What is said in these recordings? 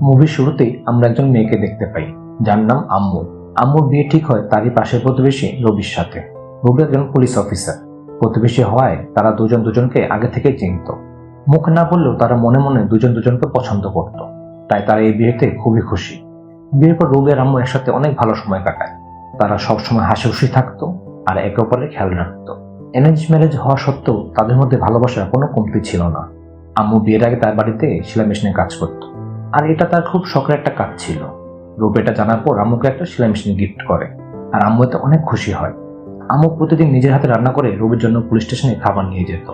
মুভির শুরুতেই আমরা একজন মেয়েকে দেখতে পাই যার নাম আম্মু। আম্মুর বিয়ে ঠিক হয় তারই পাশের প্রতিবেশী রবির সাথে। রবি একজন পুলিশ অফিসার। প্রতিবেশী হওয়ায় তারা দুজন দুজনকে আগে থেকে চিনত। মুখ না বললেও তারা মনে মনে দুজন দুজনকে পছন্দ করত। তাই তারা এই বিয়েতে খুবই খুশি। বিয়ের পর রবি আর আম্মু একসাথে অনেক ভালো সময় কাটায়। তারা সবসময় হাসি খুশি থাকতো আর একে অপরের খেয়াল রাখতো। অ্যারেঞ্জ ম্যারেজ হওয়া সত্ত্বেও তাদের মধ্যে ভালোবাসার কোনো কমতি ছিল না। আম্মু বিয়ের আগে তার বাড়িতে সেলাই মেশিনে কাজ করতো, আর এটা তার খুব শখের একটা কাজ ছিল। রবি এটা জানার পর আম্মুকে একটা সেলাই মেশিন গিফট করে, আর আম্মু এতে অনেক খুশি হয়। আম্মু প্রতিদিন নিজের হাতে রান্না করে রবির জন্য পুলিশ স্টেশনে খাবার নিয়ে যেত।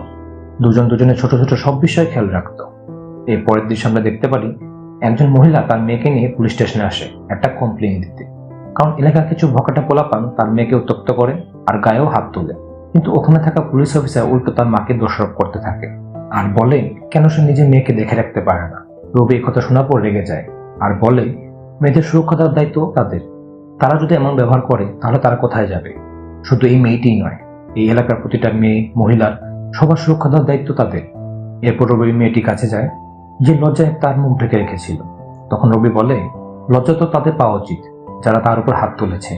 দুজন দুজনের ছোট ছোট সব বিষয়ে খেয়াল রাখতো। এর পরের দৃশ্য আমরা দেখতে পারি, একজন মহিলা তার মেয়েকে নিয়ে পুলিশ স্টেশনে আসে একটা কমপ্লেইন দিতে। কারণ এলাকার কিছু ভকাটা পোলাপান তার মেয়েকে উত্ত্যক্ত করে আর গায়েও হাত তোলে। কিন্তু ওখানে থাকা পুলিশ অফিসার উল্টো তার মাকে দোষারোপ করতে থাকে আর বলে কেন সে নিজের মেয়েকে দেখে রাখতে পারে না। রবি এই কথা শোনার পর রেগে যায় আর বলে মেয়েদের সুরক্ষা দেওয়ার দায়িত্ব তাদের। তারা যদি এমন ব্যবহার করে তাহলে তারা কোথায় যাবে? শুধু এই মেয়েটিই নয়, এই এলাকার প্রতিটা মেয়ে মহিলার সবার সুরক্ষা দেওয়ার দায়িত্ব তাদের। এরপর রবি মেয়েটি কাছে যায় যে লজ্জায় তার মুখ ঢেকে রেখেছিল। তখন রবি বলে লজ্জা তো তাদের পাওয়া উচিত যারা তার উপর হাত তুলেছে,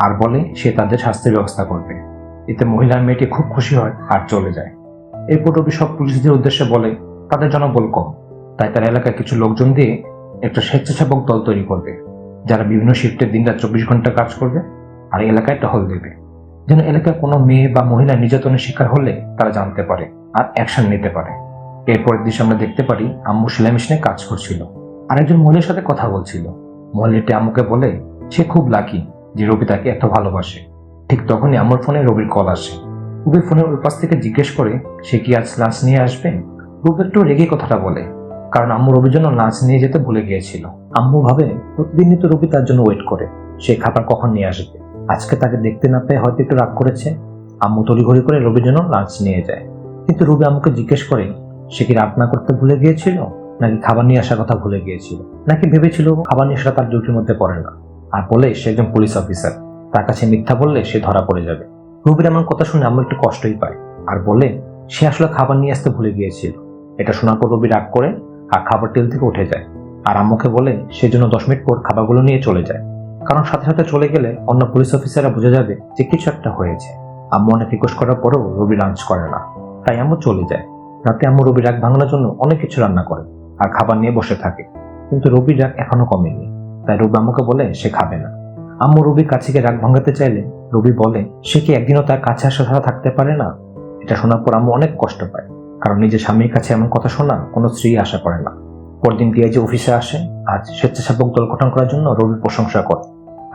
আর বলে সে তাদের শাস্তির ব্যবস্থা করবে। এতে মহিলার মেয়েটি খুব খুশি হয় আর চলে যায়। এরপর রবি সব পুলিশদের উদ্দেশ্যে বলে তাদের জনবল কম, তাই তার এলাকায় কিছু লোকজন দিয়ে একটা স্বেচ্ছাসেবক দল তৈরি করবে যারা বিভিন্ন শিফটে দিনরাত 24 ঘন্টা কাজ করবে আর এলাকায় টহল দেবে, যেন এলাকায় কোনো মেয়ে বা মহিলা নির্যাতনের শিকার হলে তারা জানতে পারে আর অ্যাকশন নিতে পারে। এরপরের দৃশ্য আমরা দেখতে পারি আম্মু সেলাই মেশিনে কাজ করছিল আর একজন মহিলার সাথে কথা বলছিল। মহিলাটি আম্মুকে বলে সে খুব লাকি যে রবি তাকে এত ভালোবাসে। ঠিক তখনই আম্মুর ফোনে রবির কল আসে। রবি ফোনের ওই পাশ থেকে জিজ্ঞেস করে সে কি আজ লাঞ্চ নিয়ে আসবে। রবি একটু রেগে কথাটা বলে, কারণ আম্মু রবির জন্য লাঞ্চ নিয়ে যেতে ভুলে গিয়েছিল। আম্মু ভাবে প্রতিদিনই তো রবি তার জন্য ওয়েট করে, সে খাবার কখন নিয়ে আসবে। আজকে তাকে দেখতে না পেয়ে হয়তো একটু রাগ করেছে। আম্মু তড়িঘড়ি করে রবির জন্য লাঞ্চ নিয়ে যায়। কিন্তু রবি আম্মুকে জিজ্ঞেস করে সে কি রান্না করতে ভুলে গিয়েছিল, নাকি খাবার নিয়ে আসার কথা ভুলে গিয়েছিল, নাকি ভেবেছিল খাবার নিয়ে আসা তার ডিউটির মধ্যে পড়ে না। আর বলে সে একজন পুলিশ অফিসার, তার কাছে মিথ্যা বললে সে ধরা পড়ে যাবে। রবির এমন কথা শুনে আম্মু একটু কষ্টই পায় আর বলে সে আসলে খাবার নিয়ে আসতে ভুলে গিয়েছিল। এটা শোনার পর রবি রাগ করে আর খাবার টেবিল থেকে উঠে যায় আর আম্মুকে বলে সেজন্য 10 মিনিট পর খাবারগুলো নিয়ে চলে যায়, কারণ সাথে সাথে চলে গেলে অন্য পুলিশ অফিসাররা বুঝে যাবে যে কিছু একটা হয়েছে। আম্মু অনেক রিকোয়েস্ট করার পরেও রবি লাঞ্চ করে না, তাই আম্মু চলে যায়। রাতে আম্মু রবির রাগ ভাঙানোর জন্য অনেক কিছু রান্না করে আর খাবার নিয়ে বসে থাকে, কিন্তু রবির রাগ এখনো কমেনি। তাই রবি আম্মুকে বলে সে খাবে না। আম্মু রবির কাছে গিয়ে রাগ ভাঙাতে চাইলে রবি বলে সে কি একদিনও তার কাছে আসা ছাড়া থাকতে পারে না। এটা শোনার পর আম্মু অনেক কষ্ট পায়, কারণ নিজের স্বামীর কাছে এমন কথা শোনা কোনো স্ত্রী আশা করে না। পরদিন ডিআইজি অফিসে আসে। আজ স্বেচ্ছাসেবক দল গঠন করার জন্য রবির প্রশংসা করে,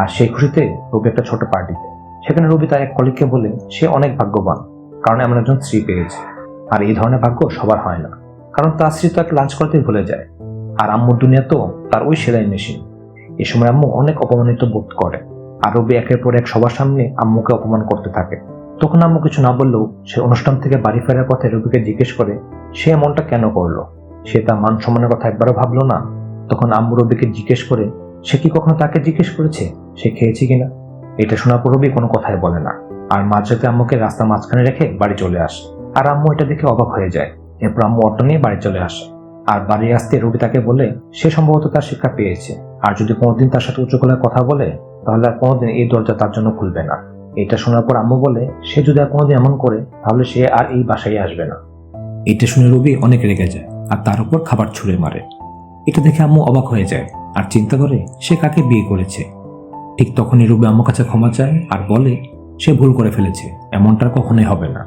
আর সেই খুশিতে রবি একটা ছোট পার্টি দেয়। সেখানে রবি তার এক কলিগকে বলে সে অনেক ভাগ্যবান, কারণ এমন একজন স্ত্রী পেয়েছে। আর এই ধরনের ভাগ্য সবার হয় না, কারণ তার স্ত্রী তাকে লাঞ্চ করতে ভুলে যায়। আর আম্মুর দুনিয়া তো তার ওই সেলাই মেশিন। এ সময় আম্মু অনেক অপমানিত বোধ করে, আর রবি একের পর এক সবার সামনে আম্মুকে অপমান করতে থাকে। তখন আম্মু কিছু না বললেও সে অনুষ্ঠান থেকে বাড়ি ফেরার পথে রবিকে জিজ্ঞেস করে সে এমনটা কেন করলো, সে তার মান সম্মানের কথা একবারও ভাবলো না। তখন আম্মু রবিকে জিজ্ঞেস করে সে কি কখনো তাকে জিজ্ঞেস করেছে সে খেয়েছে কিনা। এটা শোনার পর রবি কোনো কথাই বলে না, আর মাঝরাতে আম্মুকে রাস্তার মাঝখানে রেখে বাড়ি চলে আসে। আর আম্মু এটা দেখে অবাক হয়ে যায়। এরপর আম্মু অটো নিয়ে বাড়ি চলে আসে, আর বাড়ি আসতে রবি তাকে বলে সে সম্ভবত তার শিক্ষা পেয়েছে, আর যদি কোনোদিন তার সাথে উচ্চ গলায় কথা বলে তাহলে আর কোনোদিন এই দরজা তার জন্য খুলবে না। এটা শোনার পর আম্মু বলে সে যদি আর কোনোদিন এমন করে তাহলে সে আর এই বাসায় আসবে না। এটা শুনে রবি অনেক রেগে যায় আর তার উপর খাবার ছুঁড়ে মারে। এটা দেখে আম্মু অবাক হয়ে যায় আর চিন্তা করে সে কাকে বিয়ে করেছে। ঠিক তখনই রবি আম্মুর কাছে ক্ষমা চায় আর বলে সে ভুল করে ফেলেছে, এমনটা কখনোই হবে না।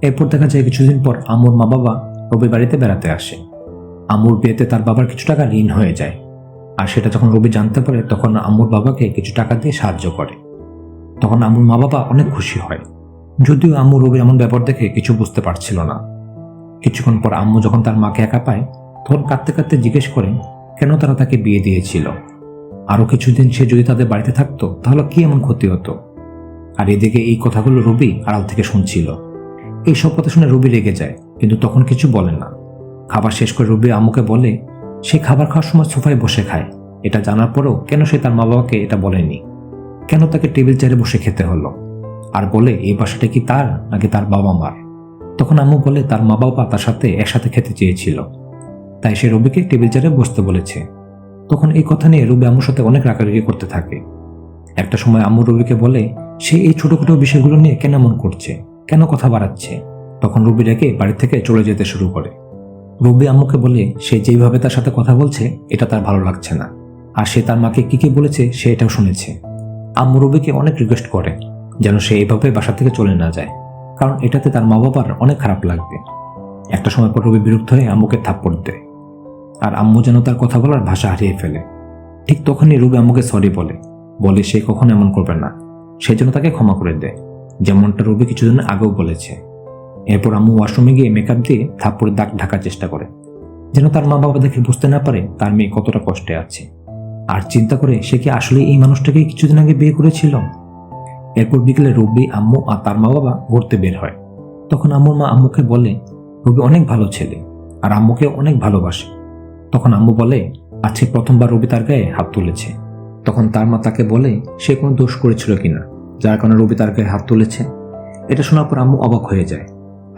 এরপর দেখা যায় কিছুদিন পর আম্মুর মা বাবা রবি বাড়িতে বেড়াতে আসে। আম্মুর বিয়েতে তার বাবার কিছু টাকা ঋণ হয়ে যায়, আর সেটা যখন রবি জানতে পারে তখন আম্মুর বাবাকে কিছু টাকা দিয়ে সাহায্য করে। তখন আম্মুর মা বাবা অনেক খুশি হয়, যদিও আম্মু রবির এমন ব্যাপার দেখে কিছু বুঝতে পারছিল না। কিছুক্ষণ পর আম্মু যখন তার মাকে একা পায় তখন কাঁদতে কাঁদতে জিজ্ঞেস করেন কেন তারা তাকে বিয়ে দিয়েছিল। আরো কিছুদিন সে যদি তাদের বাড়িতে থাকতো তাহলে কি এমন ক্ষতি হতো। আর এদিকে এই কথাগুলো রবি আড়াল থেকে শুনছিল। এই সব কথা শুনে রবি রেগে যায়, কিন্তু তখন কিছু বলে না। খাবার শেষ করে রবি আম্মুকে বলে সে খাবার খাওয়ার সময় সোফায় বসে খায়। এটা জানার পরেও কেন সে তার মা বাবাকে এটা বলেনি, কেন তাকে টেবিল চেয়ারে বসে খেতে হলো। আর বলে এই বাসাটা কি তার নাকি তার বাবা মার। তখন আম্মু বলে তার মা বাবা তার সাথে একসাথে খেতে চেয়েছিল, তাই সে রবিকে টেবিল চেয়ারে বসতে বলেছে। তখন এই কথা নিয়ে রুবি আম্মুর সাথে অনেক রাগারাগি করতে থাকে। একটা সময় আম্মু রুবিকে বলে সে এই ছোটখাটো বিষয়গুলো নিয়ে কেন এমন করছে, কেন কথা বাড়াচ্ছে। তখন রুবি রেগে বাড়ি থেকে চলে যেতে শুরু করে। রুবি আম্মুকে বলে সে যেইভাবে তার সাথে কথা বলছে এটা তার ভালো লাগছে না, আর সে তার মাকে কি কি বলেছে সে এটাও শুনেছে। আম্মু রুবিকে অনেক রিকোয়েস্ট করে যেন সে এইভাবে বাসা থেকে চলে না যায়, কারণ এটাতে তার মা বাবার অনেক খারাপ লাগবে। একটা সময় পর রুবি বিরক্ত হয়ে আম্মুকে থাপ্পড় দেয়, আর আম্মু যেন তার কথা বলার ভাষা হারিয়ে ফেলে। ঠিক তখনই রুবি আম্মুকে সরি বলে সে কখনো এমন করবে না, সেই জন্য তাকে ক্ষমা করে দেয়, যেমনটা রুবি কিছুদিন আগেও বলেছে। এরপর আম্মু ওয়াশরুমে গিয়ে মেকআপ দিয়ে থাপ্পড়ের দাগ ঢাকার চেষ্টা করে, যেন তার মা বাবা দেখে বুঝতে না পারে তার মেয়ে কতটা কষ্টে আছে, আর চিন্তা করে সে কি আসলে এই মানুষটাকে কিছুদিন আগে বিয়ে করেছিল। এরপর বিকেলে রুবি, আম্মু আর তার মা বাবা ঘুরতে বের হয়। তখন আম্মুর মা আম্মুকে বলে রুবি অনেক ভালো ছেলে আর আম্মুকে অনেক ভালোবাসে। তখন আম্মু বলে আজকে প্রথমবার রুবি তার গায়ে হাত তুলেছে। তখন তার মা তাকে বলে সে কোনো দোষ করেছিল কিনা যার কারণে রুবি তার গায়ে হাত তুলেছে। এটা শোনার পর আম্মু অবাক হয়ে যায়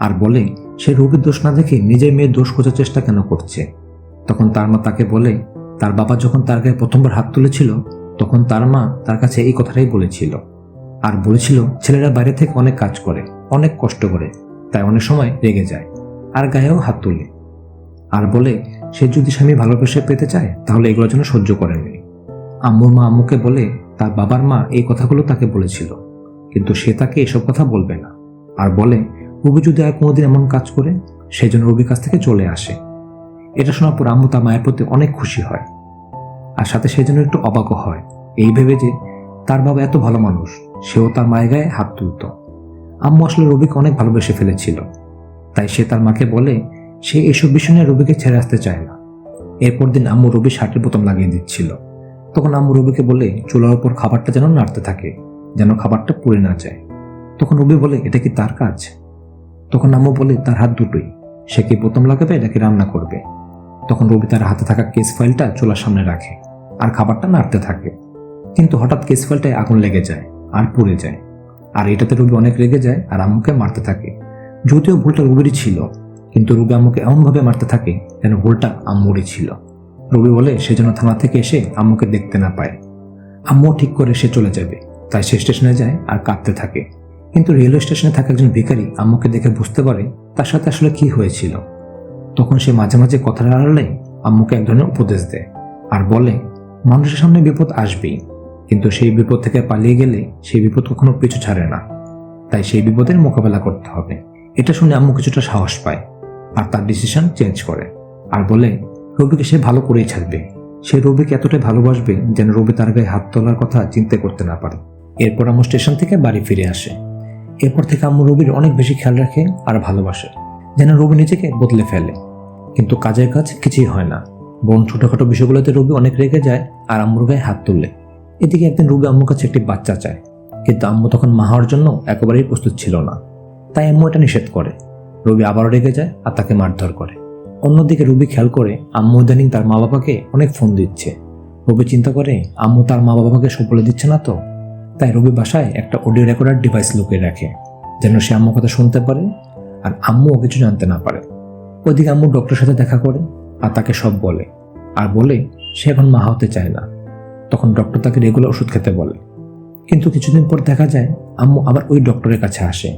আর বলে সে রুবির দোষ না দেখে নিজের মেয়ের দোষ খোঁজার চেষ্টা কেন করছে। তখন তার মা তাকে বলে তার বাবা যখন তার গায়ে প্রথমবার হাত তুলেছিল তখন তার মা তার কাছে এই কথাটাই বলেছিল, আর বলেছিল ছেলেরা বাইরে থেকে অনেক কাজ করে, অনেক কষ্ট করে, তাই অনেক সময় রেগে যায় আর গায়েও হাত তুলে, আর বলে সে যদি স্বামী ভালোবাসা পেতে চায় তাহলে এগুলোর জন্য সহ্য করেনি। আম্মুর মা আম্মুকে বলে তার বাবার মা এই কথাগুলো তাকে বলেছিল, কিন্তু সে তাকে এসব কথা বলবে না, আর বলে রুবি যদি আর কোনোদিন এমন কাজ করে সেই জন্য রুবির কাছ থেকে চলে আসে। এটা শোনার পর আম্মু তার মায়ের প্রতি অনেক খুশি হয়, আর সাথে সেই জন্য একটু অবাকও হয় এই ভেবে যে তার বাবা এত ভালো মানুষ, সেও তার মায়ের গায়ে হাত তুলত। আম্মু আসলে রুবিকে অনেক ভালোবেসে ফেলেছিল, তাই সে তার মাকে বলে সে এসব বিষয় নিয়ে রুবিকে ছেড়ে আসতে চায় না। এরপর দিন আম্মু রুবির শার্টের বোতাম লাগিয়ে দিচ্ছিল। তখন আম্মু রুবিকে বলে চুলার উপর খাবারটা যেন নাড়তে থাকে, যেন খাবারটা পুড়ে না যায়। তখন রুবি বলে এটা কি তার কাজ? তখন আম্মু বলে তার হাত দুটোই, সে কি বোতাম লাগাবে নাকি রান্না করবে। তখন রুবি তার হাতে থাকা কেস ফাইলটা চুলার সামনে রাখে আর খাবারটা নাড়তে থাকে, কিন্তু হঠাৎ কেস ফাইলটায় আগুন লেগে যায় আর পুড়ে যায়, আর এটাতে রুবি অনেক রেগে যায় আর আম্মুকে মারতে থাকে। যদিও ভুলটা রুবিরই ছিল, কিন্তু রুবি আম্মুকে এমনভাবে মারতে থাকে যেন ভুলটা আম্মুরই ছিল। রুবি বলে সে যেন থানা থেকে এসে আম্মুকে দেখতে না পায়। আম্মু ঠিক করে সে চলে যাবে, তাই সে স্টেশনে যায় আর কাঁদতে থাকে। কিন্তু রেলওয়ে স্টেশনে থাকা একজন ভিখারি আম্মুকে দেখে বুঝতে পারে তার সাথে আসলে কি হয়েছিল। তখন সে মাঝে মাঝে কথার আড়ালে আম্মুকে এক ধরনের উপদেশ দেয় আর বলে মানুষের সামনে বিপদ আসবেই, কিন্তু সেই বিপদ থেকে পালিয়ে গেলে সেই বিপদ কখনো পিছু ছাড়ে না, তাই সেই বিপদের মোকাবেলা করতে হবে। এটা শুনে আম্মু কিছুটা সাহস পায় আর তার ডিসিশন চেঞ্জ করে আর বলে রবিকে সে ভালো করেই ছাড়বে। সে রবিকে এতটাই ভালোবাসবে যেন রবি তার গায়ে হাত তোলার কথা চিন্তা করতে না পারে। এরপর আম্মু স্টেশন থেকে বাড়ি ফিরে আসে। এরপর থেকে আম্মু রবির অনেক বেশি খেয়াল রাখে আর ভালোবাসে, যেন রবি নিজেকে বদলে ফেলে। কিন্তু কাজের কাজ কিছুই হয় না, বরং ছোটখাটো বিষয়গুলোতে রবি অনেক রেগে যায় আর আম্মুর গায়ে হাত তুলে। এদিকে একদিন রবি আম্মুর কাছে একটি বাচ্চা চায়, কিন্তু আম্মু তখন মা হওয়ার জন্য একেবারেই প্রস্তুত ছিল না, তাই আম্মু এটা নিষেধ করে। রবি আবারও রেগে যায় আর তাকে মারধর করে। অন্যদিকে রবি খেয়াল করে আম্মু ইদানিং তার মা বাবাকে অনেক ফোন দিচ্ছে। রবি চিন্তা করে আম্মু তার মা বাবাকে সব বলে দিচ্ছে না তো, তাই রবি বাসায় একটা অডিও রেকর্ডার ডিভাইস লুকিয়ে রাখে যেন সে আম্মুর কথা শুনতে পারে আর আম্মুও কিছু জানতে না পারে। ওইদিকে আম্মু ডক্টরের সাথে দেখা করে আর তাকে সব বলে আর বলে সে এখন মা হতে চায় না। তখন ডক্টর তাকে রেগুলার ওষুধ খেতে বলে, কিন্তু কিছুদিন পর দেখা যায় আম্মু আবার ওই ডক্টরের কাছে আসে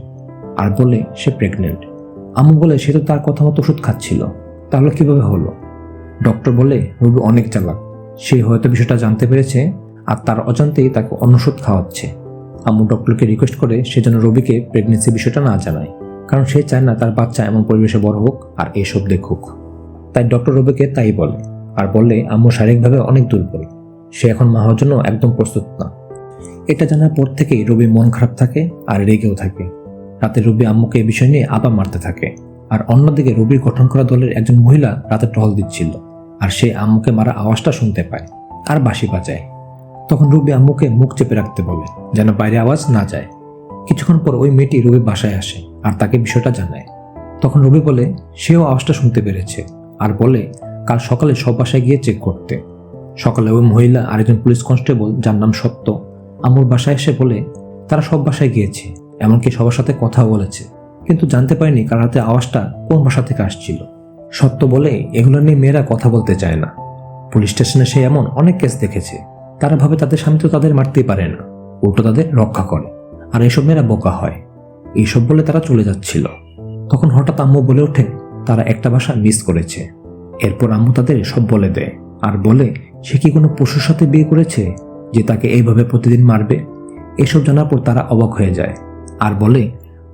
আর বলে সে প্রেগনেন্ট। আম্মু বলে সে তো তার কথা মতো ওষুধ খাচ্ছিল, তাহলে কিভাবে হলো? ডক্টর বলে রবি অনেক চালাক, সে হয়তো বিষয়টা জানতে পেরেছে আর তার অজান্তেই তাকে অন্য ওষুধ খাওয়াচ্ছে। আম্মু ডক্টরকে রিকোয়েস্ট করে সে যেন রবিকে প্রেগনেন্সি বিষয়টা না জানায়, কারণ সে চায় না তার বাচ্চা এমন পরিবেশে বড় হোক আর এইসব দেখুক। তাই ডক্টর রবিকে তাই বলে আর বলে আম্মু শারীরিকভাবে অনেক দুর্বল, সে এখন মা হওয়ার জন্য একদম প্রস্তুত না। এটা জানার পর থেকেই রবির মন খারাপ থাকে আর রেগেও থাকে। রাতে রবি আম্মুকে এই বিষয় নিয়ে আবার মারতে থাকে, আর অন্যদিকে রবির গঠন করা দলের একজন মহিলা রাতে টহল দিচ্ছিল আর সে আম্মুকে মারা আওয়াজটা শুনতে পায় আর বাঁশি বাজায়। তখন রবি আম্মুকে মুখ চেপে রাখতে বলে যেন বাইরে আওয়াজ না যায়। কিছুক্ষণ পর ওই মেয়েটি রবি বাসায় আসে আর তাকে বিষয়টা জানায়। তখন রবি বলে সেও আওয়াজটা শুনতে পেরেছে আর বলে কাল সকালে সব বাসায় গিয়ে চেক করতে। সকালে ওই মহিলা আর একজন পুলিশ কনস্টেবল যার নাম সত্য আম্মুর বাসায় এসে বলে তারা সব বাসায় গিয়েছে, এমনকি সবার সাথে কথাও বলেছে, কিন্তু জানতে পারেনি কার হাতে আওয়াজটা কোন বাসা থেকে আসছিল। সত্য বলে এগুলো নিয়ে মেয়েরা কথা বলতে চায় না। পুলিশ স্টেশনে সে এমন অনেক কেস দেখেছে। তারা ভাবে তাদের স্বামী তো তাদের মারতেই পারে না, উল্টো তাদের রক্ষা করে, আর এসব মেয়েরা বোকা হয়। এইসব বলে তারা চলে যাচ্ছিল। তখন হঠাৎ আম্মু বলে ওঠে তারা একটা বাসা মিস করেছে। এরপর আম্মু তাদের সব বলে দেয় আর বলে সে কি কোনো পশুর সাথে বিয়ে করেছে যে তাকে এইভাবে প্রতিদিন মারবে। এসব জানার পর তারা অবাক হয়ে যায় আর বলে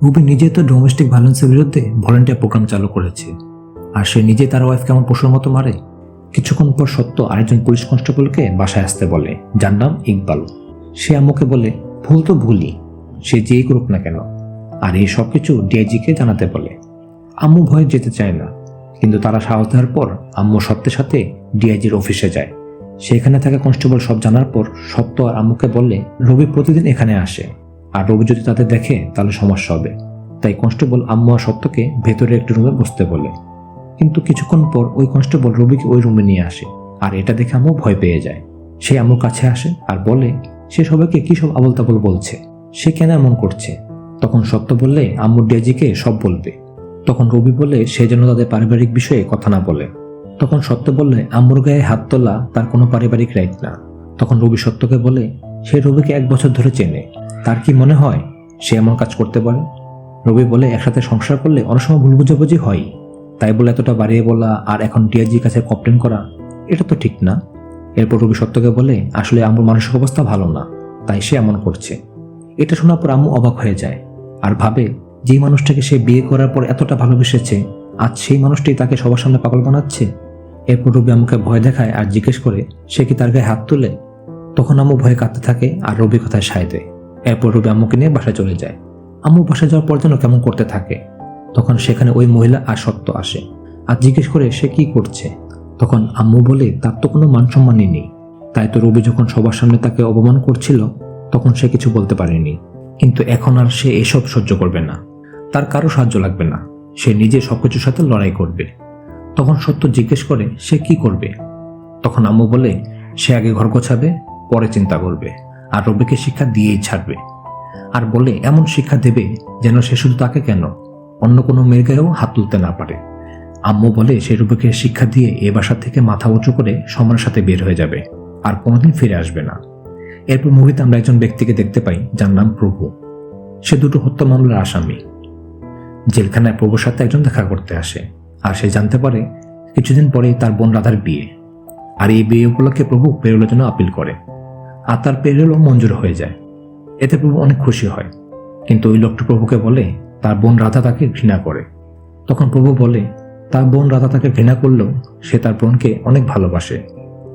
রুবি নিজে তো ডোমেস্টিক ভায়োলেন্সের বিরুদ্ধে ভলেন্টিয়ার প্রোগ্রাম চালু করেছে, আর সে নিজে তার ওয়াইফ কেমন পশুর মতো মারে। কিছুক্ষণ পর সত্য আরেকজন পুলিশ কনস্টেবলকে বাসায় আসতে বলে, যার নাম ইকবাল। সে আম্মুকে বলে ভুল তো ভুলই, সে যেই করুক না কেন, আর এই সব কিছু ডিআইজিকে জানাতে বলে। আম্মু ভয়ে যেতে চায় না, কিন্তু তারা সাহস দেওয়ার পর আম্মু সত্যের সাথে ডিআইজির অফিসে যায়। সেখানে থাকা কনস্টেবল সব জানার পর সত্য আর আম্মুকে বললে রবি প্রতিদিন এখানে আসে, আর রবি যদি তাদের দেখে তাহলে সমস্যা হবে। তাই কনস্টেবল আম্মু আর সত্যকে ভেতরে একটি রুমে বসতে বলে। কিন্তু কিছুক্ষণ পর ওই কনস্টেবল রবিকে ওই রুমে নিয়ে আসে, আর এটা দেখে আম্মু ভয় পেয়ে যায়। সে আম্মুর কাছে আসে আর বলে সে সবাইকে কি সব আবল তাবল বলছে, সে কেন এমন করছে। তখন সত্য বললে আম্মু ডিআইজিকে সব বলবে। তখন রবি বলে সে যেন তাদের পারিবারিক বিষয়ে কথা না বলে। তখন সত্য বললে আম্মুর গায়ে হাত তোলা তার কোনো পারিবারিক রাইট না। তখন রবি সত্যকে বলে সে রবিকে 1 বছর ধরে চেনে, তার কি মনে হয় সে এমন কাজ করতে পারে। রবি বলে একসাথে সংসার করলে অনেক সময় ভুল বুঝাবুঝি হয়, তাই বলে এতটা বাড়িয়ে বলা আর এখন ডিআইজির কাছে কমপ্লেন করা এটা তো ঠিক না। এরপর রবি সত্যকে বলে আসলে আম্মুর মানসিক অবস্থা ভালো না, তাই সে এমন করছে। এটা শোনার পর আম্মু অবাক হয়ে যায় আর ভাবে যেই মানুষটাকে সে বিয়ে করার পর এতটা ভালোবেসেছে, আজ সেই মানুষটাই তাকে সবার সামনে পাগল বানাচ্ছে। এরপর রবি আম্মুকে ভয় দেখায় আর জিজ্ঞেস করে সে কি তার গায়ে হাত তোলে। তখন আম্মু ভয়ে কাঁদতে থাকে আর রবি কথায় সায় দেয়। এরপর রবি আম্মুকে নিয়ে বাসায় চলে যায়। আম্মু বাসায় যাওয়ার পর যেন কেমন করতে থাকে। তখন সেখানে ওই মহিলা আর সত্য আসে আর জিজ্ঞেস করে সে কি করছে। তখন আম্মু বলে তার তো কোনো মান সম্মানই নেই, তাই তো রবি যখন সবার সামনে তাকে অপমান করছিল তখন সে কিছু বলতে পারেনি, কিন্তু এখন আর সে এসব সহ্য করবে না। তার কারো সাহায্য লাগবে না, সে নিজে সবকিছুর সাথে লড়াই করবে। তখন সত্য জিজ্ঞেস করে সে কি করবে। তখন আম্মু বলে সে আগে ঘর গোছাবে, পরে চিন্তা করবে, আর রবিকে শিক্ষা দিয়েই ছাড়বে। আর বলে এমন শিক্ষা দেবে যেন সে শুধু তাকে কেন অন্য কোনো মেয়ের গায়েও হাত তুলতে না পারে। আম্মু বলে সে রবিকে শিক্ষা দিয়ে এ বাসা থেকে মাথা উঁচু করে সম্মানের সাথে বের হয়ে যাবে আর কোনোদিন ফিরে আসবে না। এরপর মুভিতে আমরা একজন ব্যক্তিকে দেখতে পাই যার নাম প্রভু। সে 2টো হত্যা মামলার আসামি। জেলখানায় প্রভুর সাথে একজন দেখা করতে আসে, আর সে জানতে পারে কিছুদিন পরেই তার বোন রাধার বিয়ে, আর এই বিয়ে উপলক্ষে প্রভু পেরোলের জন্য আপিল করে, আর তার পেরোলও মঞ্জুর হয়ে যায়। এতে প্রভু অনেক খুশি হয়, কিন্তু ওই লোকটি প্রভুকে বলে তার বোন রাধা তাকে ঘৃণা করে। তখন প্রভু বলে তার বোন রাধা তাকে ঘৃণা করলেও সে তার বোনকে অনেক ভালোবাসে,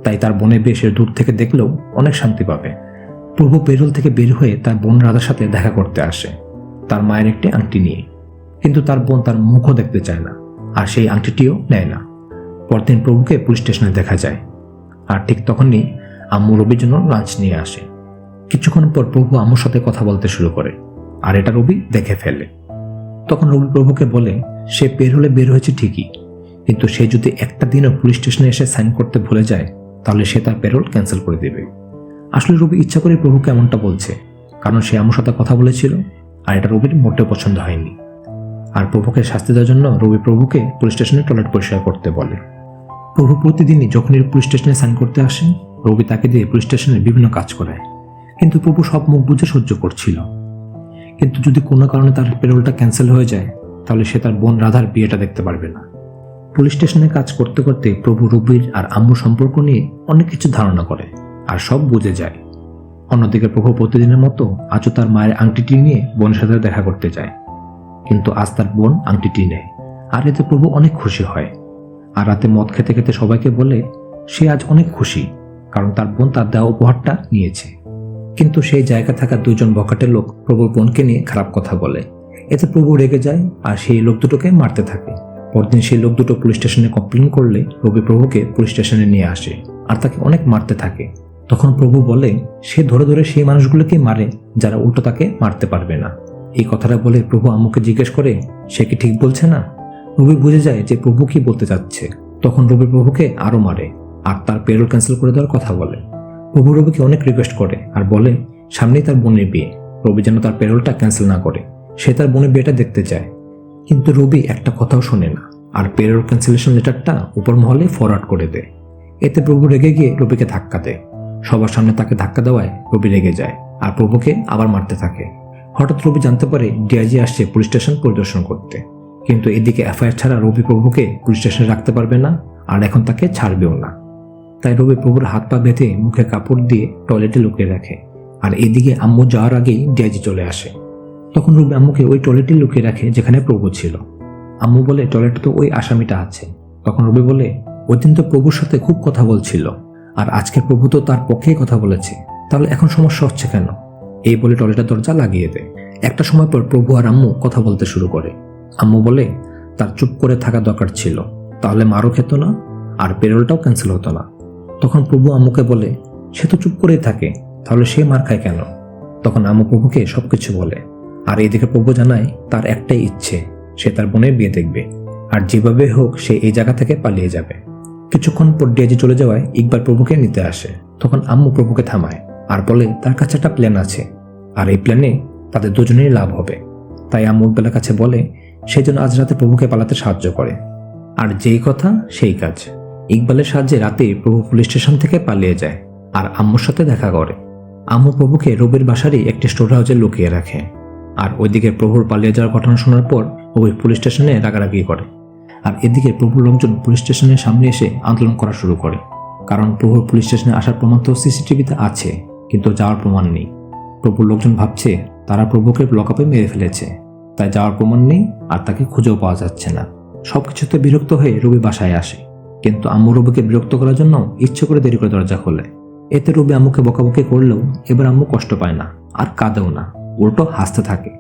তাই তার বোনের বিয়ে সে দূর থেকে দেখলেও অনেক শান্তি পাবে। প্রভু পেরোল থেকে বের হয়ে তার বোন রাধার সাথে দেখা করতে আসে তার মায়ের একটি আংটি নিয়ে, কিন্তু তার বোন তার মুখও দেখতে চায় না, আর সেই আংটিটিও নেয় না। পরদিন প্রভুকে পুলিশ স্টেশনে দেখা যায়, আর ঠিক তখনই আম্মু রবির জন্য লাঞ্চ নিয়ে আসে। কিছুক্ষণ পর প্রভু আম্মুর সাথে কথা বলতে শুরু করে, আর এটা রবি দেখে ফেলে। তখন রবি প্রভুকে বলে সে বের হলে বের হয়েছে ঠিকই, কিন্তু সে যদি একটা দিনও পুলিশ স্টেশনে এসে সাইন করতে ভুলে যায় তাহলে সে তার পেরোল ক্যান্সেল করে দেবে। আসলে রবি ইচ্ছা করে প্রভুকে এমনটা বলছে, কারণ সে আম্মুর সাথে কথা বলেছিল, আর এটা রবির মোটেও পছন্দ হয়নি। আর প্রভুকে শাস্তি দেওয়ার জন্য রবি প্রভুকে পুলিশ স্টেশনে টয়লেট পরিষ্কার করতে বলে। প্রভু প্রতিদিনই যখনই পুলিশ স্টেশনে সাইন করতে আসেন রবি তাকে দিয়ে পুলিশ স্টেশনে বিভিন্ন কাজ করায়, কিন্তু প্রভু সব মুখ বুঝে সহ্য করছিল। কিন্তু যদি কোনো কারণে তার পেরোলটা ক্যান্সেল হয়ে যায় তাহলে সে তার বোন রাধার বিয়েটা দেখতে পারবে না। পুলিশ স্টেশনে কাজ করতে করতে প্রভু রবির আর আম্মুর সম্পর্ক নিয়ে অনেক কিছু ধারণা করে আর সব বুঝে যায়। অন্যদিকে প্রভু প্রতিদিনের মতো আজও তার মায়ের আংটিটি নিয়ে বোনের সাথে দেখা করতে যায়, কিন্তু আজ তার বোন আংটিটি নেয়, আর এতে প্রভু অনেক খুশি হয়। আর রাতে মদ খেতে খেতে সবাইকে বলে সে আজ অনেক খুশি, কারণ তার বোন তার দেওয়া উপহারটা নিয়েছে। কিন্তু সেই জায়গায় থাকা 2জন বখাটে লোক প্রভুর বোনকে নিয়ে খারাপ কথা বলে। এতে প্রভু রেগে যায় আর সেই লোক দুটোকে মারতে থাকে। পরদিন সেই লোক দুটো পুলিশ স্টেশনে কমপ্লেন করলে রবি প্রভুকে পুলিশ স্টেশনে নিয়ে আসে আর তাকে অনেক মারতে থাকে। তখন প্রভু বলে সে ধরে ধরে সেই মানুষগুলোকে মারে যারা উল্টো তাকে মারতে পারবে না। এই কথাটা বলে প্রভু আম্মুকে জিজ্ঞেস করে সে কি ঠিক বলছে না। রবি বুঝে যায় যে প্রভু কি বলতে চাচ্ছে। তখন রবি প্রভুকে আরো মারে আর তার পেরোল ক্যান্সেল করে দেওয়ার কথা বলে। প্রভু রবিকে অনেক রিকোয়েস্ট করে আর বলে সামনেই তার বোনের বিয়ে, রবি যেন তার পেরোলটা ক্যান্সেল না করে, সে তার বোনের বিয়েটা দেখতে চায়। কিন্তু রবি একটা কথাও শোনে না আর পেরোল ক্যান্সেলেশন লেটারটা উপর মহলে ফরওয়ার্ড করে দেয়। এতে প্রভু রেগে গিয়ে রবিকে ধাক্কা দেয়। সবার সামনে তাকে ধাক্কা দেওয়ায় রবি রেগে যায় আর প্রভুকে আবার মারতে থাকে। হঠাৎ রবি জানতে পারে ডিআইজি আসছে পুলিশ স্টেশন পরিদর্শন করতে, কিন্তু এদিকে এফআইআর ছাড়া রবি প্রভুকে পুলিশ স্টেশনে রাখতে পারবে না, আর এখন তাকে ছাড়বেও না। তাই রবি প্রভুর হাত পা বেঁধে মুখে কাপড় দিয়ে টয়লেটে লুকিয়ে রাখে। আর এদিকে আম্মু যাওয়ার আগেই ডিআইজি চলে আসে। তখন রবি আম্মুকে ওই টয়লেটে লুকিয়ে রাখে যেখানে প্রভু ছিল। আম্মু বলে টয়লেটে তো ওই আসামিটা আছে। তখন রবি বলে ওই দিন তো প্রভুর সাথে খুব কথা বলছিল, আর আজকে প্রভু তো তার পক্ষেই কথা বলেছে, তাহলে এখন সমস্যা হচ্ছে কেন? এই বলে টয়লেটের দরজা লাগিয়ে দেয়। একটা সময় পর প্রভু আর আম্মু কথা বলতে শুরু করে। আম্মু বলে তার চুপ করে থাকা দরকার ছিল, তাহলে মারও খেত না আর পেরোলটাও ক্যান্সেল হতো না। তখন প্রভু আম্মুকে বলে সে তো চুপ করেই থাকে, তাহলে সে মার খায় কেন? তখন আম্মু প্রভুকে সবকিছু বলে। আর এদিকে প্রভু জানায় তার একটাই ইচ্ছে, সে তার বোনের বিয়ে দেখবে, আর যেভাবে হোক সে এই জায়গা থেকে পালিয়ে যাবে। কিছুক্ষণ পর ডিআইজি চলে যাওয়ায় ইকবাল প্রভুকে নিতে আসে। তখন আম্মু প্রভুকে থামায় আর বলে তার কাছে একটা প্ল্যান আছে, আর এই প্ল্যানে তাদের দুজনেরই লাভ হবে। তাই আম্মু ইকবালের কাছে বলে সেই জন্য আজ রাতে প্রভুকে পালাতে সাহায্য করে। আর যেই কথা সেই কাজ, ইকবালের সাহায্যে রাতে প্রভু পুলিশ স্টেশন থেকে পালিয়ে যায় আর আম্মুর সাথে দেখা করে। আম্মু প্রভুকে রবির বাসারই একটি স্টোর হাউসে লুকিয়ে রাখে। আর ওইদিকে প্রভুর পালিয়ে যাওয়ার ঘটনা শোনার পর রবি পুলিশ স্টেশনে রাগারাগি করে। আর এদিকে প্রভুর লোকজন পুলিশ স্টেশনের সামনে এসে আন্দোলন করা শুরু করে, কারণ প্রভুর পুলিশ স্টেশনে আসার প্রমাণ তো সিসিটিভিতে আছে, কিন্তু যাওয়ার প্রমাণ নেই। প্রভুর লোকজন ভাবছে তারা প্রভুকে লকআপে মেরে ফেলেছে, তাই যাওয়ার প্রমাণ নেই আর তাকে খুঁজেও পাওয়া যাচ্ছে না। সবকিছুতে বিরক্ত হয়ে রবি বাসায় আসে, কিন্তু আম্মু রবিকে বিরক্ত করার জন্য ইচ্ছে করে দেরি করে দরজা খোলে। এতে রবি আম্মুকে বকাবকি করলেও এবার আম্মু কষ্ট পায় না আর কাঁদেও না, উল্টো হাসতে থাকে।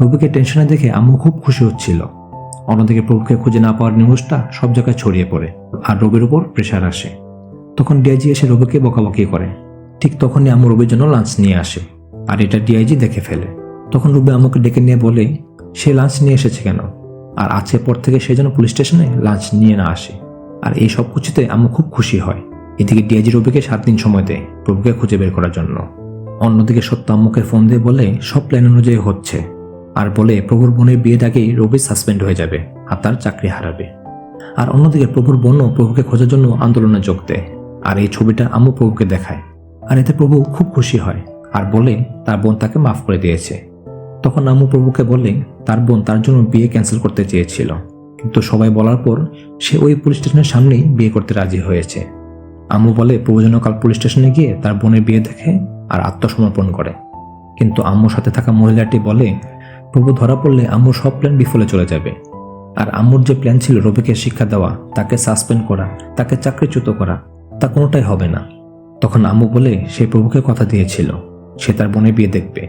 রবিকে টেনশনে দেখে আম্মু খুব খুশি হচ্ছিল। অন্যদিকে প্রভুকে খুঁজে না পাওয়ার নিউজটা সব জায়গায় ছড়িয়ে পড়ে আর রবির উপর প্রেশার আসে। তখন ডিআইজি এসে রবিকে বকাবকি করে। ঠিক তখনই আম্মু রবির জন্য লাঞ্চ নিয়ে আসে, আর এটা ডিআইজি দেখে ফেলে। তখন রবি আম্মুকে ডেকে নিয়ে বলে সে লাঞ্চ নিয়ে এসেছে কেন, আর আজকের পর থেকে সে যেন পুলিশ স্টেশনে লাঞ্চ নিয়ে না আসে। আর এই সব কিছুতে আম্মু খুব খুশি হয়। এদিকে ডিআইজি রবিকে 7 দিন সময় দেয় প্রভুকে খুঁজে বের করার জন্য। অন্যদিকে সত্য আম্মুকে ফোন দিয়ে বলে সব প্ল্যান অনুযায়ী হচ্ছে, আর বলে প্রভুর বোনের বিয়ের আগেই রবি সাসপেন্ড হয়ে যাবে আর তার চাকরি হারাবে। আর অন্যদিকে প্রভুর বোনও প্রভুকে খোঁজার জন্য আন্দোলনে যোগ দেয়। আর এই ছবিটা আম্মু প্রভুকে দেখায়, আর এতে প্রভু খুব খুশি হয় আর বলে তার বোন তাকে মাফ করে দিয়েছে। তখন আম্মু প্রভুকে বলে তার বোন তার জন্য বিয়ে ক্যান্সেল করতে চেয়েছিল, কিন্তু সবাই বলার পর সে ওই পুলিশ স্টেশনের সামনেই বিয়ে করতে রাজি হয়েছে। আম্মু বলে প্রভু যেন কাল পুলিশ স্টেশনে গিয়ে তার বোনের বিয়ে দেখে আর আত্মসমর্পণ করে। কিন্তু আম্মুর সাথে থাকা মহিলাটি বলে প্রভু ধরা পড়লে আম্মুর সব প্ল্যান বিফলে চলে যাবে। আর আম্মুর যে প্ল্যান ছিল রবিকে শিক্ষা দেওয়া, তাকে সাসপেন্ড করা, তাকে চাকরিচ্যুত করা, তা কোনোটাই হবে না। তখন আম্মু বলে সে প্রভুকে কথা দিয়েছিল সে তার বোনের বিয়ে দেখবে,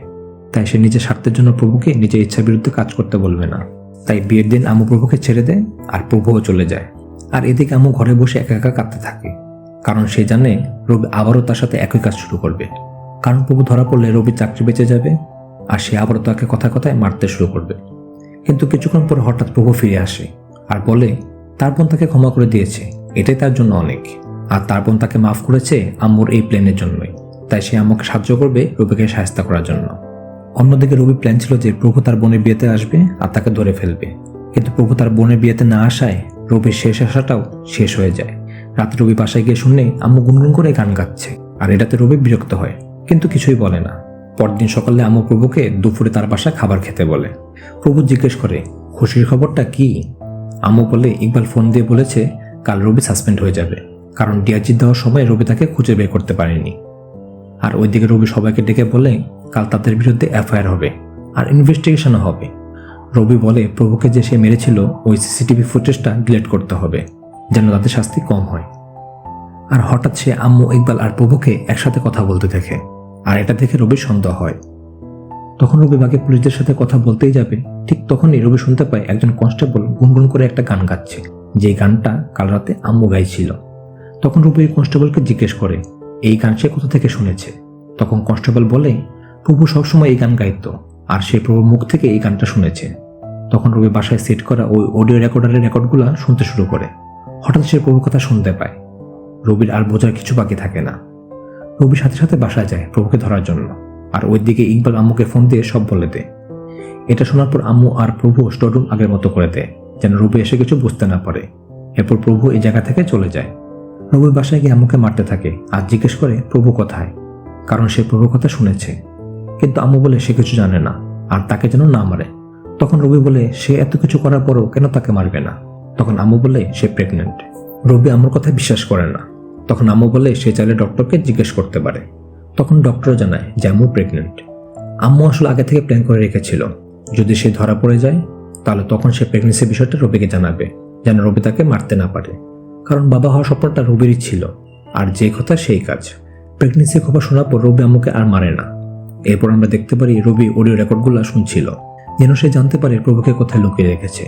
তাই সে নিজের স্বার্থের জন্য প্রভুকে নিজের ইচ্ছার বিরুদ্ধে কাজ করতে বলবে না। তাই বিয়ের দিন আম্মু প্রভুকে ছেড়ে দেয় আর প্রভুও চলে যায়। আর এদিকে আম্মু ঘরে বসে একা একা কাঁদতে থাকে, কারণ সে জানে রবি আবারও তার সাথে একই কাজ শুরু করবে। কারণ প্রভু ধরা পড়লে রবির চাকরি বেঁচে যাবে আর সে আবারও তাকে কথায় কথায় মারতে শুরু করবে। কিন্তু কিছুক্ষণ পর হঠাৎ প্রভু ফিরে আসে আর বলে তার বোন তাকে ক্ষমা করে দিয়েছে, এটাই তার জন্য অনেক। আর তার বোন তাকে মাফ করেছে আম্মুর এই প্ল্যানের জন্যই, তাই সে আম্মুকে সাহায্য করবে রবিকে সাহায্য করার জন্য। অন্যদিকে রবি প্ল্যান ছিল যে প্রভু তার বোনের বিয়েতে আসবে আর তাকে ধরে ফেলবে, কিন্তু প্রভু তার বোনের বিয়েতে না আসায় রবির শেষ আশাটাও শেষ হয়ে যায়। রাতে রবি বাসায় গিয়ে শুনে আম্মু গুনগুন করে গান গাচ্ছে, আর এটাতে রবি বিরক্ত হয় কিন্তু কিছুই বলে না। পরদিন সকালে আম্মু প্রভুকে দুপুরে তার বাসায় খাবার খেতে বলে। প্রভু জিজ্ঞেস করে খুশির খবরটা কি? আম্মু বলে ইকবাল ফোন দিয়ে বলেছে কাল রবি সাসপেন্ড হয়ে যাবে, কারণ ডিআইজি দেওয়ার সময় রবি তাকে খুঁজে বের করতে পারেনি। আর ওইদিকে রবি সবাইকে ডেকে বলে কাল তাদের বিরুদ্ধে এফআইআর হবে আর ইনভেস্টিগেশনও হবে। রবি বলে প্রভুকে যে সে মেরেছিল ওই সিসিটিভি ফুটেজটা ডিলিট করতে হবে যেন তাদের শাস্তি কম হয়। আর হঠাৎ সে আম্মু, ইকবাল আর প্রভুকে একসাথে কথা বলতে দেখে, আর এটা দেখে রবির সন্দেহ হয়। তখন রবি বাকি পুলিশদের সাথে কথা বলতেই যাবে, ঠিক তখনই রবি শুনতে পায় একজন কনস্টেবল গুনগুন করে একটা গান গাচ্ছে, যে গানটা কাল রাতে আম্মু গাইছিল। তখন রবি এই কনস্টেবলকে জিজ্ঞেস করে এই গান সে কোথা থেকে শুনেছে। তখন কনস্টেবল বলে প্রভু সবসময় এই গান গাইতো আর সে প্রভুর মুখ থেকে এই গানটা শুনেছে। তখন রবি বাসায় সেট করা ওই অডিও রেকর্ডারের রেকর্ডগুলো শুনতে শুরু করে। হঠাৎ সে প্রভুর কথা শুনতে পায়। রবির আর বোঝার কিছু বাকি থাকে না। রবির সাথে সাথে বাসায় যায় প্রভুকে ধরার জন্য, আর ওইদিকে ইকবাল আম্মুকে ফোন দিয়ে সব বলে দেয়। এটা শোনার পর আম্মু আর প্রভু স্টোররুম আগের মতো করে দেয় যেন রবি এসে কিছু বুঝতে না পারে। এরপর প্রভু এই জায়গা থেকে চলে যায়। রবি বাসায় গিয়ে আম্মুকে মারতে থাকে আর জিজ্ঞেস করে প্রভু কোথায়, কারণ সে প্রভুর কথা শুনেছে। কিন্তু আম্মু বলে সে কিছু জানে না আর তাকে যেন না মারে। তখন রবি বলে সে এত কিছু করার পরও কেন তাকে মারবে না। তখন আম্মু বলে সে প্রেগনেন্ট। রবি আম্মুর কথা বিশ্বাস করে না। তখন আম্মু বলে সে চাইলে ডক্টরকে জিজ্ঞেস করতে পারে। তখন ডক্টর জানায় যে আম্মু প্রেগনেন্ট। আম্মু আসলে আগে থেকে প্ল্যান করে রেখেছিল, যদি সে ধরা পড়ে যায় তাহলে তখন সে প্রেগনেন্সির বিষয়টা রবিকে জানাবে, যেন রবি তাকে মারতে না পারে। কারণ বাবা হওয়ার স্বপ্নটা রবিরই ছিল, আর যে কথা সেই কাজ। প্রেগনেন্সির খবর শোনার পর রবি আম্মুকে আর মারে না। এরপর আমরা দেখতে পারি রবি অডিও রেকর্ডগুলো শুনছিল, যেন সে জানতে পারে প্রভুকে কোথায় লুকিয়ে রেখেছে।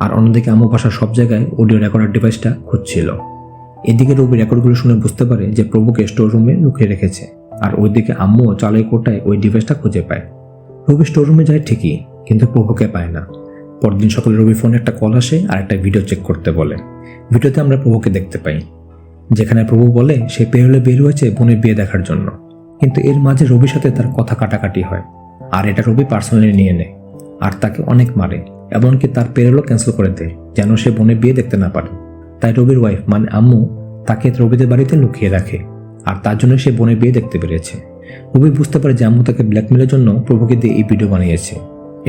আর অন্যদিকে আম্মু বাসার সব জায়গায় অডিও রেকর্ডার ডিভাইসটা খুঁজছিল। এদিকে রবি রেকর্ডগুলো শুনে বুঝতে পারে যে প্রভুকে স্টোর রুমে লুকিয়ে রেখেছে, আর ওইদিকে আম্মুও চালের কোটায় ওই ডিভাইসটা খুঁজে পায়। রবি স্টোর রুমে যায় ঠিকই, কিন্তু প্রভুকে পায় না। পরদিন সকালে রবি ফোনে একটা কল আসে আর একটা ভিডিও চেক করতে বলে। ভিডিওতে আমরা প্রভুকে দেখতে পাই, যেখানে প্রভু বলে সে পেরোলে বের হয়েছে বোনের বিয়ে দেখার জন্য। কিন্তু এর মাঝে রবির সাথে তার কথা কাটাকাটি হয়, আর এটা রবি পার্সোনালি নিয়ে নেয় আর তাকে অনেক মারে, এমনকি তার পেরোলো ক্যান্সেল করে দেয় যেন সে বোনের বিয়ে দেখতে না পারে। তাই রবির ওয়াইফ মানে আম্মু তাকে রবিদের বাড়িতে লুকিয়ে রাখে, আর তার জন্য সে বোনের বিয়ে দেখতে পেরেছে। রবি বুঝতে পারে যে আম্মু তাকে ব্ল্যাকমেলের জন্য প্রভুকে দিয়ে এই ভিডিও বানিয়েছে।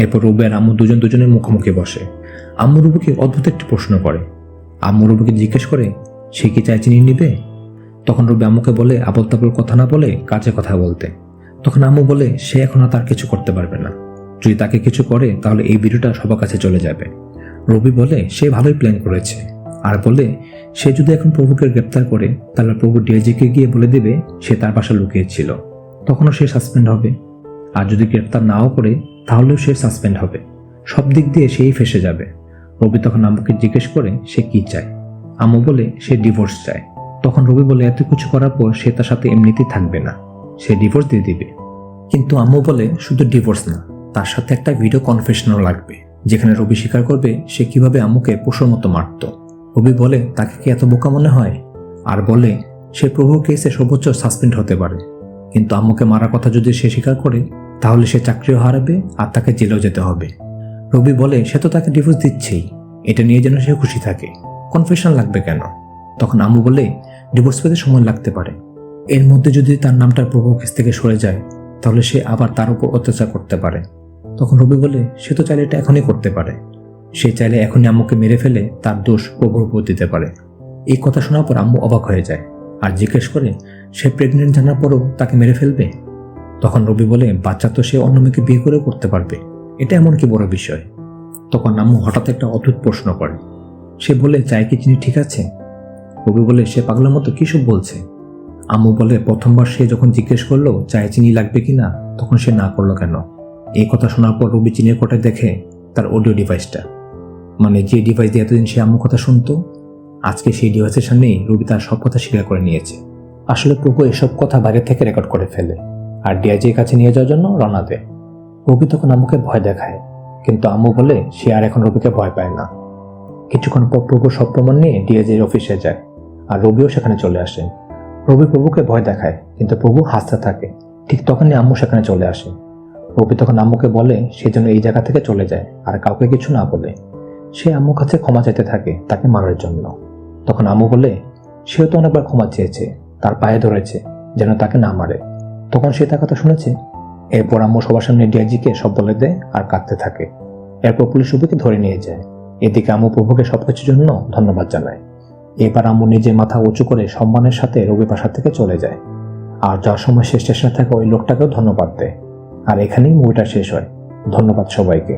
এরপর রবি আর আম্মু দুজনের মুখোমুখি বসে। আম্মু রবিকে অদ্ভুত একটি প্রশ্ন করে। আম্মু রবিকে জিজ্ঞেস করে সে কি চায় চিনি নিবে। তখন রবি আম্মুকে বলে আবল তাবল কথা না বলে কাজে কথা বলতে। তখন আম্মু বলে সে এখন আর তার কিছু করতে পারবে না, যদি তাকে কিছু করে তাহলে এই ভিডিওটা সবার কাছে চলে যাবে। রবি বলে সে ভালোই প্ল্যান করেছে, আর বলে সে যদি এখন প্রভুকে গ্রেপ্তার করে তাহলে প্রভু ডিআইজিকে গিয়ে বলে দেবে সে তার বাসা লুকিয়েছিল, তখনও সে সাসপেন্ড হবে। আর যদি গ্রেপ্তার নাও করে তাহলেও সে সাসপেন্ড হবে, সব দিক দিয়ে সেই ফেসে যাবে। রবি তখন আম্মুকে জিজ্ঞেস করে সে কি চায়। আম্মু বলে সে ডিভোর্স চায়। তখন রবি বলে এত কিছু করার পর সে তার সাথে এমনিতেই থাকবে না, সে ডিভোর্স দিয়ে দিবে। কিন্তু আম্মু বলে শুধু ডিভোর্স না, তার সাথে একটা ভিডিও কনফেশনও লাগবে, যেখানে রবি স্বীকার করবে সে কিভাবে আম্মুকে পশুর মতো মারত। রবি বলে তাকে কি এত বোকা মনে হয়, আর বলে সে প্রভুর কেসে সর্বোচ্চ সাসপেন্ড হতে পারে, কিন্তু আম্মুকে মারার কথা যদি সে স্বীকার করে তাহলে সে চাকরিও হারাবে আর তাকে জেলেও যেতে হবে। রবি বলে সে তো তাকে ডিভোর্স দিচ্ছেই, এটা নিয়ে যেন সে খুশি থাকে, কনফেশন লাগবে কেন। তখন আম্মু বলে ডিভোর্স পেতে সময় লাগতে পারে, এর মধ্যে যদি তার নামটা প্রভুর কেস থেকে সরে যায় তাহলে সে আবার তার উপর অত্যাচার করতে পারে। তখন রবি বলে সে তো চাইলে এটা এখনই করতে পারে, সে চাইলে এখনই আম্মুকে মেরে ফেলে তার দোষ প্রভুর উপর দিতে পারে। এই কথা শোনার পর আম্মু অবাক হয়ে যায় আর জিজ্ঞেস করে সে প্রেগনেন্ট জানার পরও তাকে মেরে ফেলবে। তখন রবি বলে বাচ্চা তো সে অন্য মেয়েকে বিয়ে করেও করতে পারবে, এটা এমন কি বড় বিষয়। তখন আম্মু হঠাৎ একটা অদ্ভুত প্রশ্ন করে, সে বলে চায় কি চিনি ঠিক আছে। রবি বলে সে পাগলের মতো কি সব বলছে। আম্মু বলে প্রথমবার সে যখন জিজ্ঞেস করলো চায়ে চিনি লাগবে কিনা তখন সে না করলো কেন। এই কথা শোনার পর রবি চিনির কোটায় দেখে তার অডিও ডিভাইসটা, মানে যে ডিভাইস দিয়ে এতদিন সে আম্মু কথা শুনতো, আজকে সেই ডিভাইসের সামনেই রবি তার সব কথা স্বীকার করে নিয়েছে। আসলে প্রভু এসব কথা বাইরে থেকে রেকর্ড করে ফেলে আর ডিআইজির কাছে নিয়ে যাওয়ার জন্য রওনা দেয়। রবি তখন আম্মুকে ভয় দেখায়, কিন্তু আম্মু বলে সে আর এখন রবিকে ভয় পায় না। কিছুক্ষণ পর প্রভু সব প্রমাণ নিয়ে ডিআইজির অফিসে যায় আর রবিও সেখানে চলে আসে। রবি প্রভুকে ভয় দেখায়, কিন্তু প্রভু হাসতে থাকে। ঠিক তখনই আম্মু সেখানে চলে আসে। রবি তখন আম্মুকে বলে সে যেন এই জায়গা থেকে চলে যায় আর কাউকে কিছু না বলে। সে আম্মুর কাছে ক্ষমা চাইতে থাকে তাকে মারার জন্য। তখন আম্মু বলে সেও তো অনেকবার ক্ষমা চেয়েছে, তার পায়ে ধরেছে যেন তাকে না মারে। তখন সে তার কথা শুনেছে। এরপর আম্মু সবার সামনে ডিআইজিকে সব বলে দেয় আর কাঁদতে থাকে। এরপর পুলিশ রবিকে ধরে নিয়ে যায়। এদিকে আম্মু প্রভুকে সবকিছুর জন্য ধন্যবাদ জানায়। এবার আম্মু নিজের মাথা উঁচু করে সম্মানের সাথে রবি বাসা থেকে চলে যায়। আর যাওয়ার সময় সে স্টেশনে থাকা ওই লোকটাকেও ধন্যবাদ দেয়। আর এখানেই মুভিটা শেষ হয়। ধন্যবাদ সবাইকে।